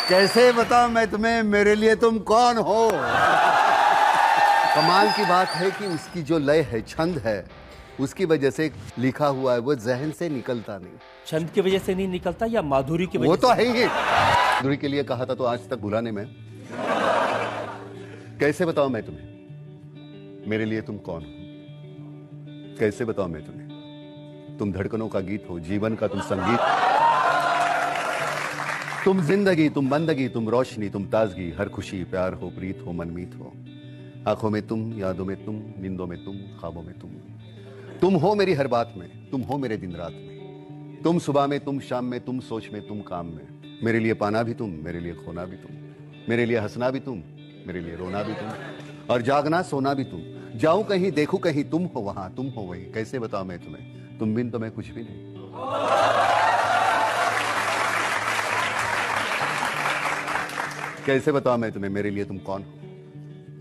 कैसे बताऊं मैं तुम्हें मेरे लिए तुम कौन हो। कमाल की बात है कि उसकी जो लय है, छंद है, उसकी वजह से लिखा हुआ है, वो जहन से निकलता नहीं। छंद की वजह से नहीं निकलता या माधुरी की वजह वो से? तो है ही। माधुरी के लिए कहा था तो आज तक भुलाने में। कैसे बताऊं मैं तुम्हें मेरे लिए तुम कौन हो। कैसे बताऊं मैं तुम्हें, तुम धड़कनों का गीत हो, जीवन का तुम संगीत, तुम जिंदगी, तुम बंदगी, तुम रोशनी, तुम ताजगी, हर खुशी, प्यार हो, प्रीत हो, मनमीत हो। आंखों में तुम, यादों में तुम, नींदों में तुम, ख्वाबों में तुम हो मेरी हर बात में, तुम हो मेरे दिन रात में, तुम सुबह में, तुम शाम में, तुम सोच में, तुम काम में। मेरे लिए पाना भी तुम, मेरे लिए खोना भी तुम, मेरे लिए हंसना भी तुम, मेरे लिए रोना भी तुम, और जागना सोना भी तुम। जाऊं कहीं, देखूं कहीं, तुम हो वहां, तुम हो वहीं। कैसे बताऊं मैं तुम्हें, तुम बिन तो मैं कुछ भी नहीं। कैसे बताऊं मैं तुम्हें मेरे लिए तुम कौन हो।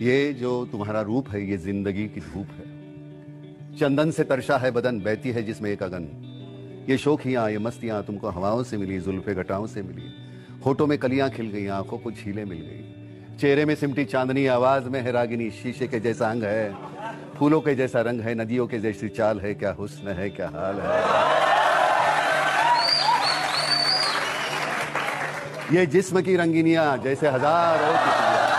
ये जो तुम्हारा रूप है, ये जिंदगी की धूप है। चंदन से तरशा है बदन, बहती है जिसमें एक अगन। ये शोखियां, ये मस्तियां तुमको हवाओं से मिली, जुल्फे घटाओं से मिली। होठों में कलियां खिल गई, आंखों को झीलें मिल गई। चेहरे में सिमटी चांदनी, आवाज में है रागिनी। शीशे के जैसा अंग है, फूलों के जैसा रंग है, नदियों के जैसी चाल है। क्या हुस्न है, क्या हाल है। ये जिस्म की रंगीनियां जैसे हजारों तितलियां।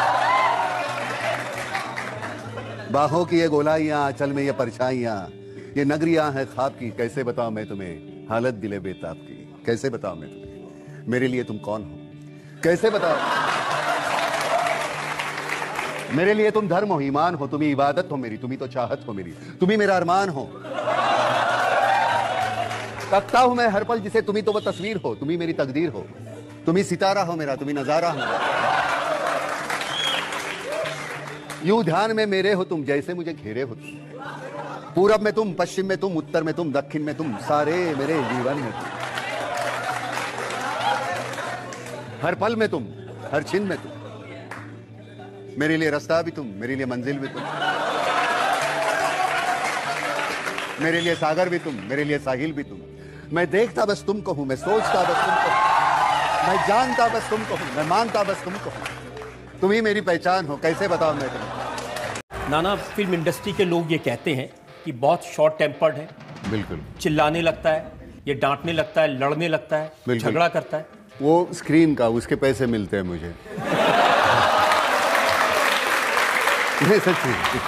बाहों की ये गोलाइयां, आंचल में ये परछाइयां, ये नगरियां हैं ख्वाब की। कैसे बताऊं मैं तुम्हें हालत दिले बेताब की। कैसे बताऊं मैं तुम्हें मेरे लिए तुम कौन हो। कैसे बताओ मेरे लिए तुम धर्म हो, ईमान हो, तुम्ही इबादत हो मेरी, तुम्ही तो चाहत हो मेरी, तुम्ही मेरा अरमान हो। तकता हूं मैं हर पल जिसे, तुम्ही तो वो तस्वीर हो, तुम्ही मेरी तकदीर हो, तुम्ही सितारा हो मेरा, तुम्ही नजारा हो मेरा। यूं ध्यान में मेरे हो तुम, जैसे मुझे घेरे हो तुम। पूरब में तुम, पश्चिम में तुम, उत्तर में तुम, दक्षिण में तुम, सारे मेरे जीवन में तुम। हर पल में तुम, हर छिन में तुम। मेरे लिए रास्ता भी तुम, मेरे लिए मंजिल भी तुम, मेरे लिए सागर भी तुम, मेरे लिए साहिल भी तुम। मैं देखता बस तुमको हूं, मैं सोचता बस तुमको हूं, मैं जानता बस तुमको हूं, मैं मानता बस तुमको हूं। तुम ही मेरी पहचान हो। कैसे बताऊं मैं तुम्हें। नाना, फिल्म इंडस्ट्री के लोग ये कहते हैं कि बहुत शॉर्ट टेम्पर्ड है, बिल्कुल चिल्लाने लगता है, ये डांटने लगता है, लड़ने लगता है, झगड़ा करता है। वो स्क्रीन का, उसके पैसे मिलते हैं मुझे। नहीं, सच्ची।